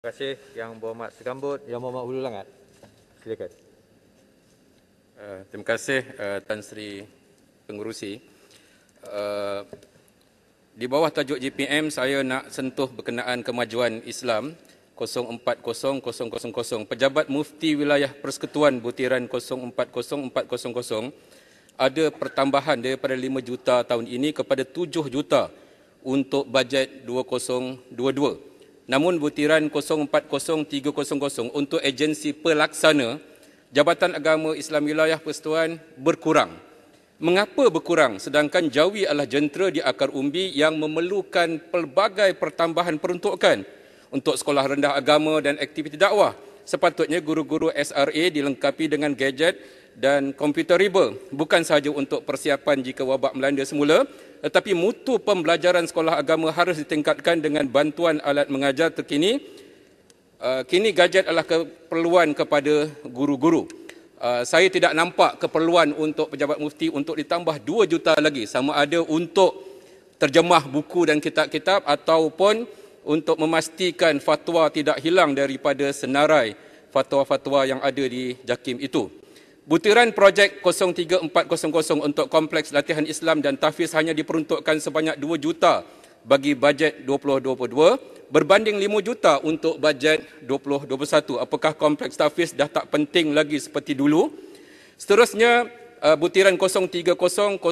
Terima kasih Yang Berhormat Segambut. Yang Berhormat Hulu Langat. Silakan. Terima kasih Tan Sri Pengerusi. Di bawah tajuk JPM, saya nak sentuh berkenaan kemajuan Islam 040000. Pejabat Mufti Wilayah Persekutuan Butiran 040400 ada pertambahan daripada 5 juta tahun ini kepada 7 juta untuk bajet 2022. Namun butiran 040300 untuk agensi pelaksana Jabatan Agama Islam Wilayah Persekutuan berkurang. Mengapa berkurang sedangkan Jawi adalah jentera di akar umbi yang memerlukan pelbagai pertambahan peruntukan untuk sekolah rendah agama dan aktiviti dakwah? Sepatutnya guru-guru SRA dilengkapi dengan gadget dan komputer riba, bukan sahaja untuk persiapan jika wabak melanda semula, tetapi mutu pembelajaran sekolah agama harus ditingkatkan dengan bantuan alat mengajar terkini. Kini gadget adalah keperluan kepada guru-guru. Saya tidak nampak keperluan untuk pejabat mufti untuk ditambah 2 juta lagi, sama ada untuk terjemah buku dan kitab-kitab ataupun untuk memastikan fatwa tidak hilang daripada senarai fatwa-fatwa yang ada di JAKIM itu. Butiran projek 03400 untuk kompleks latihan Islam dan tahfiz hanya diperuntukkan sebanyak 2 juta bagi bajet 2022 berbanding 5 juta untuk bajet 2021. Apakah kompleks tahfiz dah tak penting lagi seperti dulu? Seterusnya, butiran 030000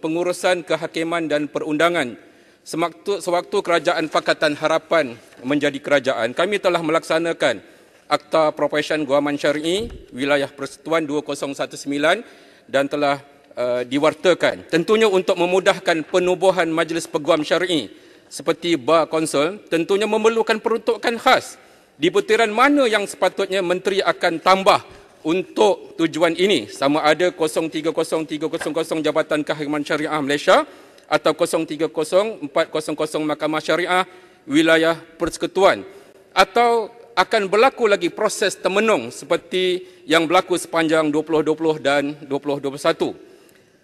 pengurusan kehakiman dan perundangan. Sewaktu Kerajaan Pakatan Harapan menjadi kerajaan, kami telah melaksanakan Akta Profesion Guaman Syar'i Wilayah Persekutuan 2019 dan telah diwartakan. Tentunya untuk memudahkan penubuhan Majlis Peguam Syar'i seperti Bar Konsul, tentunya memerlukan peruntukan khas. Di butiran mana yang sepatutnya Menteri akan tambah untuk tujuan ini? Sama ada 030300 Jabatan Kehakiman Syariah Malaysia atau 030400 Mahkamah Syariah Wilayah Persekutuan, atau akan berlaku lagi proses temenung seperti yang berlaku sepanjang 2020 dan 2021.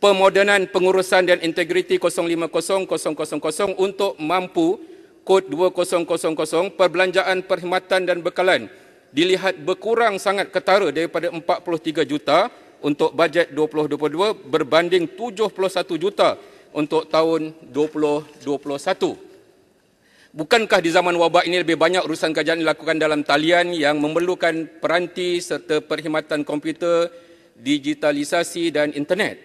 Pemodenan pengurusan dan integriti 050000 untuk mampu kod 2000 perbelanjaan perkhidmatan dan bekalan dilihat berkurang sangat ketara daripada 43 juta untuk bajet 2022 berbanding 71 juta untuk tahun 2021. Bukankah di zaman wabak ini lebih banyak urusan kajian dilakukan dalam talian yang memerlukan peranti serta perkhidmatan komputer, digitalisasi dan internet?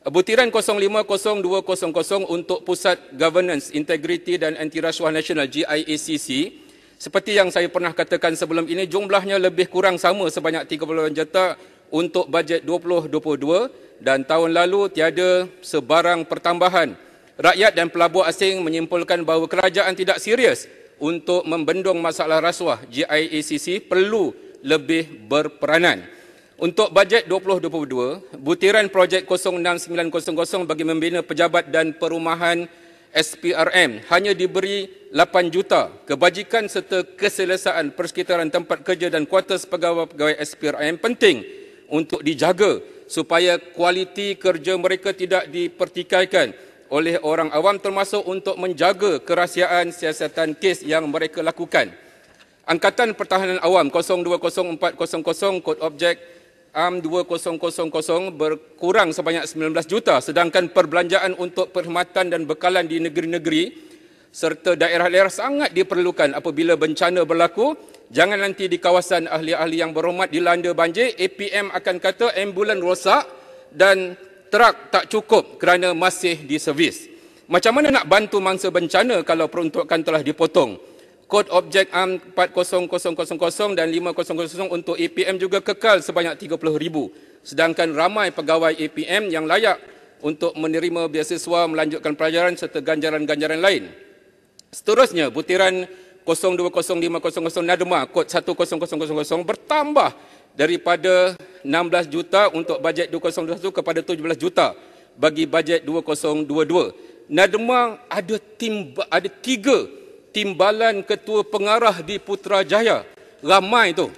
Butiran 050200 untuk Pusat Governance, Integrity dan Anti Rasuah Nasional GIACC, seperti yang saya pernah katakan sebelum ini, jumlahnya lebih kurang sama sebanyak 38 juta untuk bajet 2022 dan tahun lalu tiada sebarang pertambahan. Rakyat dan pelabur asing menyimpulkan bahawa kerajaan tidak serius untuk membendung masalah rasuah. GIACC perlu lebih berperanan. Untuk bajet 2022, butiran projek 06900 bagi membina pejabat dan perumahan SPRM hanya diberi 8 juta. Kebajikan serta keselesaan persekitaran tempat kerja dan kuartus pegawai-pegawai SPRM penting untuk dijaga supaya kualiti kerja mereka tidak dipertikaikan oleh orang awam, termasuk untuk menjaga kerahsiaan siasatan kes yang mereka lakukan. Angkatan Pertahanan Awam 020400 kod objek AM 2000 berkurang sebanyak 19 juta, sedangkan perbelanjaan untuk perkhidmatan dan bekalan di negeri-negeri serta daerah-daerah sangat diperlukan apabila bencana berlaku. Jangan nanti di kawasan ahli-ahli yang berhormat dilanda banjir, APM akan kata ambulan rosak dan trak tak cukup kerana masih diservis. Macam mana nak bantu mangsa bencana kalau peruntukan telah dipotong? Kod objek AM 40000 dan 500 untuk APM juga kekal sebanyak 30,000. Sedangkan ramai pegawai APM yang layak untuk menerima beasiswa, melanjutkan pelajaran serta ganjaran-ganjaran lain. Seterusnya, butiran 020500 Nadma kod 10000 bertambah daripada 16 juta untuk bajet 2021 kepada 17 juta bagi bajet 2022. Nadma ada 3 timbalan ketua pengarah di Putrajaya. Ramai tu.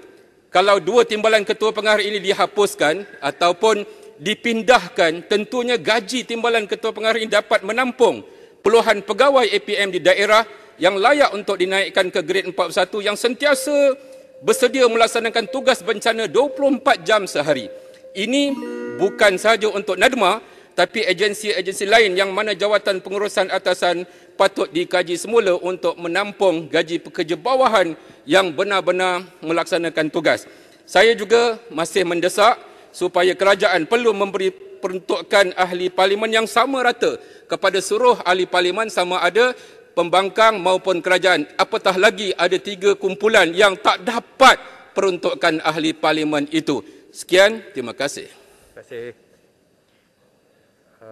Kalau 2 timbalan ketua pengarah ini dihapuskan ataupun dipindahkan, tentunya gaji timbalan ketua pengarah ini dapat menampung puluhan pegawai APM di daerah yang layak untuk dinaikkan ke grade 41 yang sentiasa bersedia melaksanakan tugas bencana 24 jam sehari. Ini bukan sahaja untuk NADMA, tapi agensi-agensi lain yang mana jawatan pengurusan atasan patut dikaji semula untuk menampung gaji pekerja bawahan yang benar-benar melaksanakan tugas. Saya juga masih mendesak supaya kerajaan perlu memberi peruntukan ahli parlimen yang sama rata kepada seluruh ahli parlimen, sama ada pembangkang maupun kerajaan. Apatah lagi ada 3 kumpulan yang tak dapat peruntukan ahli parlimen itu. Sekian, terima kasih. Terima kasih.